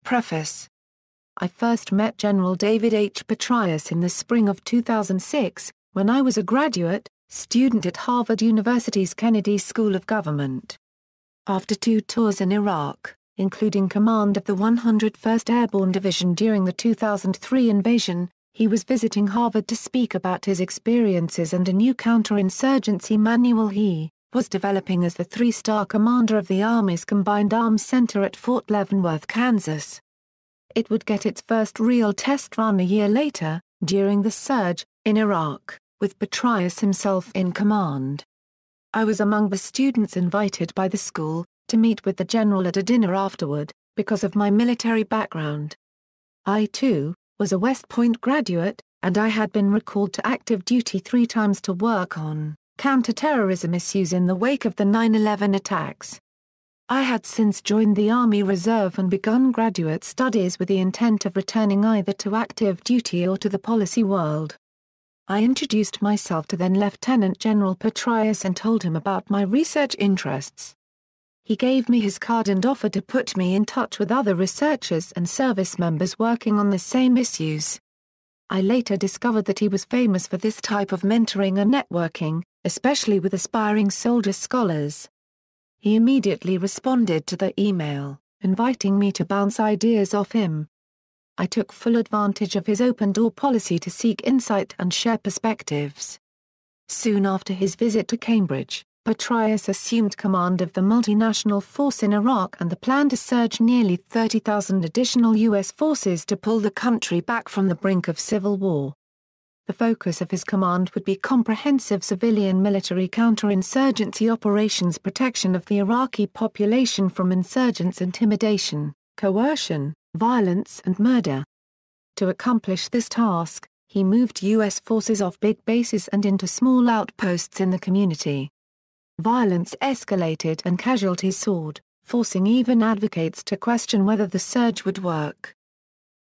Preface. I first met General David H. Petraeus in the spring of 2006, when I was a graduate student at Harvard University's Kennedy School of Government. After 2 tours in Iraq, including command of the 101st Airborne Division during the 2003 invasion, he was visiting Harvard to speak about his experiences and a new counterinsurgency manual he was developing as the 3-star commander of the Army's Combined Arms Center at Fort Leavenworth, Kansas. It would get its first real test run a year later, during the surge in Iraq, with Petraeus himself in command. I was among the students invited by the school to meet with the general at a dinner afterward, because of my military background. I, too, was a West Point graduate, and I had been recalled to active duty 3 times to work on counterterrorism issues in the wake of the 9/11 attacks. I had since joined the Army Reserve and begun graduate studies with the intent of returning either to active duty or to the policy world. I introduced myself to then Lieutenant General Petraeus and told him about my research interests. He gave me his card and offered to put me in touch with other researchers and service members working on the same issues. I later discovered that he was famous for this type of mentoring and networking, especially with aspiring soldier scholars. He immediately responded to the email, inviting me to bounce ideas off him. I took full advantage of his open-door policy to seek insight and share perspectives. Soon after his visit to Cambridge, Petraeus assumed command of the multinational force in Iraq and the plan to surge nearly 30,000 additional U.S. forces to pull the country back from the brink of civil war. The focus of his command would be comprehensive civilian military counterinsurgency operations, protection of the Iraqi population from insurgents' intimidation, coercion, violence and murder. To accomplish this task, he moved U.S. forces off big bases and into small outposts in the community. Violence escalated and casualties soared, forcing even advocates to question whether the surge would work.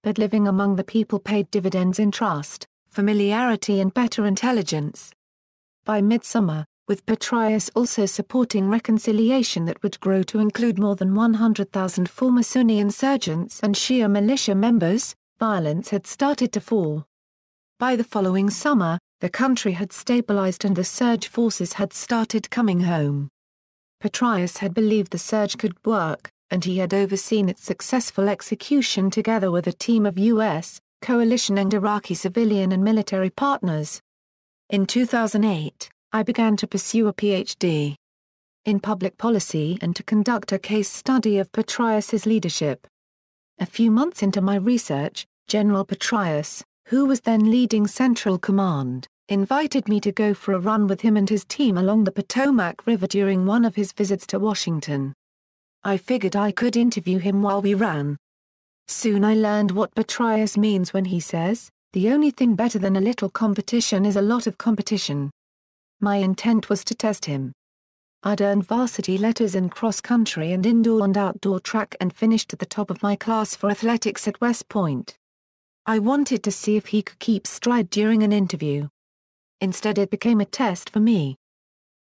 But living among the people paid dividends in trust, familiarity and better intelligence. By midsummer, with Petraeus also supporting reconciliation that would grow to include more than 100,000 former Sunni insurgents and Shia militia members, violence had started to fall. By the following summer, the country had stabilized and the surge forces had started coming home. Petraeus had believed the surge could work, and he had overseen its successful execution together with a team of U.S., coalition and Iraqi civilian and military partners. In 2008, I began to pursue a Ph.D. in public policy and to conduct a case study of Petraeus's leadership. A few months into my research, General Petraeus, who was then leading Central Command, invited me to go for a run with him and his team along the Potomac River during one of his visits to Washington. I figured I could interview him while we ran. Soon I learned what Petraeus means when he says, "The only thing better than a little competition is a lot of competition." My intent was to test him. I'd earned varsity letters in cross-country and indoor and outdoor track and finished at the top of my class for athletics at West Point. I wanted to see if he could keep stride during an interview. Instead it became a test for me.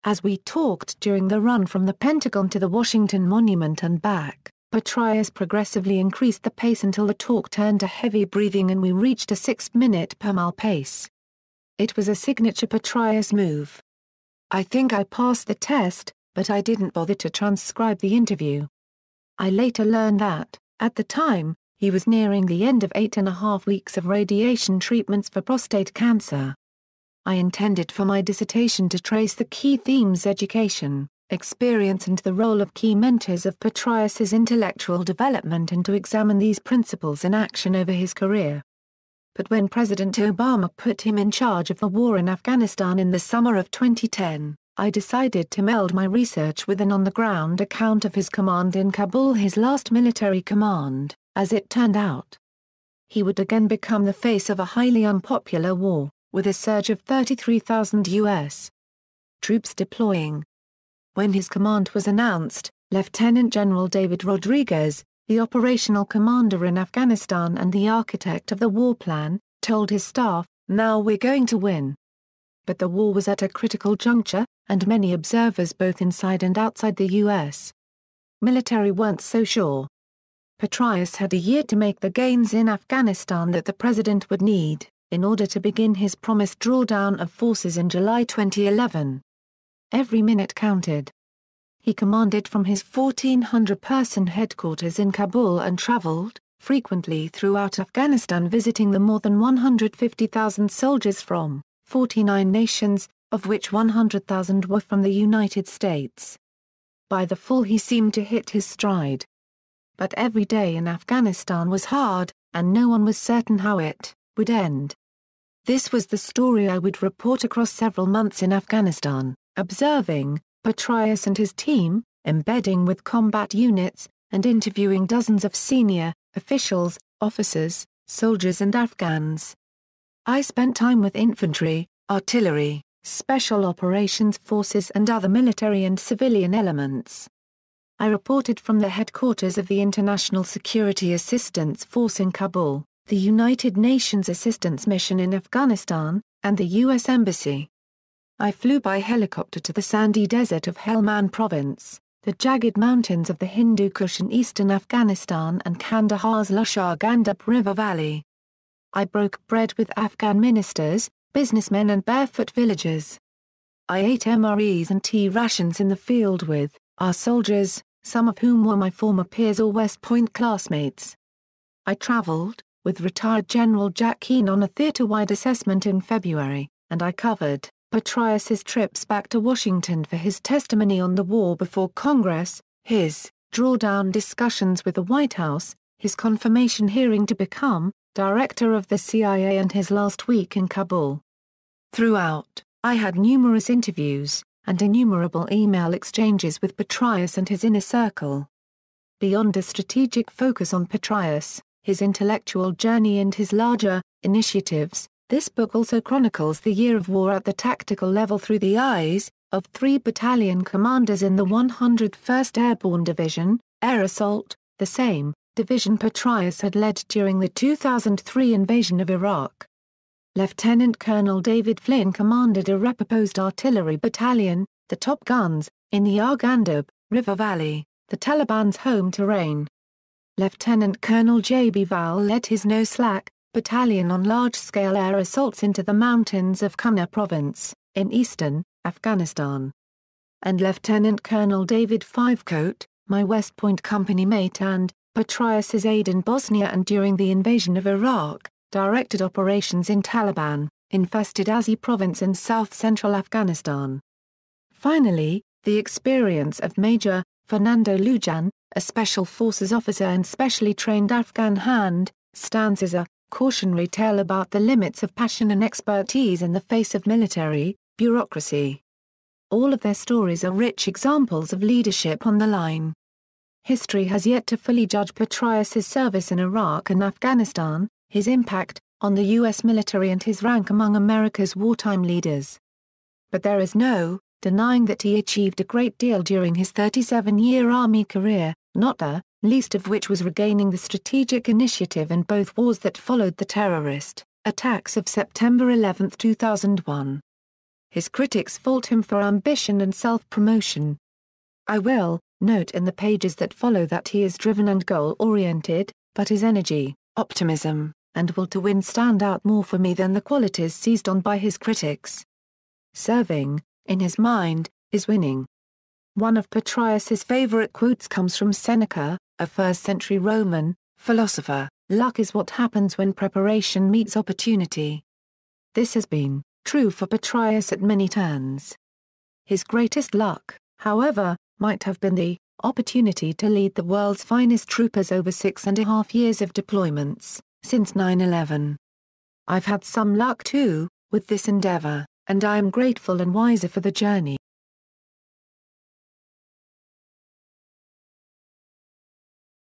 As we talked during the run from the Pentagon to the Washington Monument and back, Petraeus progressively increased the pace until the talk turned to heavy breathing and we reached a 6-minute per mile pace. It was a signature Petraeus move. I think I passed the test, but I didn't bother to transcribe the interview. I later learned that, at the time, he was nearing the end of 8.5 weeks of radiation treatments for prostate cancer. I intended for my dissertation to trace the key themes: education, experience and the role of key mentors of Petraeus's intellectual development, and to examine these principles in action over his career. But when President Obama put him in charge of the war in Afghanistan in the summer of 2010, I decided to meld my research with an on-the-ground account of his command in Kabul, his last military command. As it turned out, he would again become the face of a highly unpopular war, with a surge of 33,000 U.S. troops deploying. When his command was announced, Lieutenant General David Rodriguez, the operational commander in Afghanistan and the architect of the war plan, told his staff, "Now we're going to win." But the war was at a critical juncture, and many observers both inside and outside the U.S. military weren't so sure. Petraeus had a year to make the gains in Afghanistan that the president would need, in order to begin his promised drawdown of forces in July 2011. Every minute counted. He commanded from his 1,400-person headquarters in Kabul and traveled, frequently throughout Afghanistan, visiting the more than 150,000 soldiers from 49 nations, of which 100,000 were from the United States. By the fall he seemed to hit his stride. But every day in Afghanistan was hard, and no one was certain how it would end. This was the story I would report across several months in Afghanistan, observing Petraeus and his team, embedding with combat units, and interviewing dozens of senior officials, officers, soldiers and Afghans. I spent time with infantry, artillery, special operations forces and other military and civilian elements. I reported from the headquarters of the International Security Assistance Force in Kabul, the United Nations Assistance Mission in Afghanistan, and the U.S. Embassy. I flew by helicopter to the sandy desert of Helmand Province, the jagged mountains of the Hindu Kush in eastern Afghanistan and Kandahar's lush Arghandab River Valley. I broke bread with Afghan ministers, businessmen and barefoot villagers. I ate MREs and tea rations in the field with our soldiers, some of whom were my former peers or West Point classmates. I traveled with retired General Jack Keane on a theater-wide assessment in February, and I covered Petraeus's trips back to Washington for his testimony on the war before Congress, his drawdown discussions with the White House, his confirmation hearing to become director of the CIA and his last week in Kabul. Throughout, I had numerous interviews, and innumerable email exchanges with Petraeus and his inner circle. Beyond a strategic focus on Petraeus, his intellectual journey and his larger initiatives, this book also chronicles the year of war at the tactical level through the eyes of 3 battalion commanders in the 101st Airborne Division, Air Assault, the same division Petraeus had led during the 2003 invasion of Iraq. Lieutenant Colonel David Flynn commanded a repurposed artillery battalion, the Top Guns, in the Arghandab River Valley, the Taliban's home terrain. Lieutenant Colonel J.B. Vowell led his No Slack battalion on large-scale air assaults into the mountains of Kunar Province, in eastern Afghanistan. And Lieutenant Colonel David Fivecoat, my West Point company mate and Petraeus's aide in Bosnia and during the invasion of Iraq, directed operations in Taliban-infested Azi province in south-central Afghanistan. Finally, the experience of Major Fernando Lujan, a Special Forces officer and specially trained Afghan hand, stands as a cautionary tale about the limits of passion and expertise in the face of military bureaucracy. All of their stories are rich examples of leadership on the line. History has yet to fully judge Petraeus's service in Iraq and Afghanistan, his impact on the U.S. military and his rank among America's wartime leaders. But there is no denying that he achieved a great deal during his 37-year Army career, not the least of which was regaining the strategic initiative in both wars that followed the terrorist attacks of September 11, 2001. His critics fault him for ambition and self-promotion. I will note in the pages that follow that he is driven and goal-oriented, but his energy, optimism, and will to win stand out more for me than the qualities seized on by his critics. Serving, in his mind, is winning. One of Petraeus's favorite quotes comes from Seneca, a first-century Roman philosopher: "Luck is what happens when preparation meets opportunity." This has been true for Petraeus at many turns. His greatest luck, however, might have been the opportunity to lead the world's finest troopers over 6.5 years of deployments, since 9/11. I've had some luck too, with this endeavor, and I am grateful and wiser for the journey.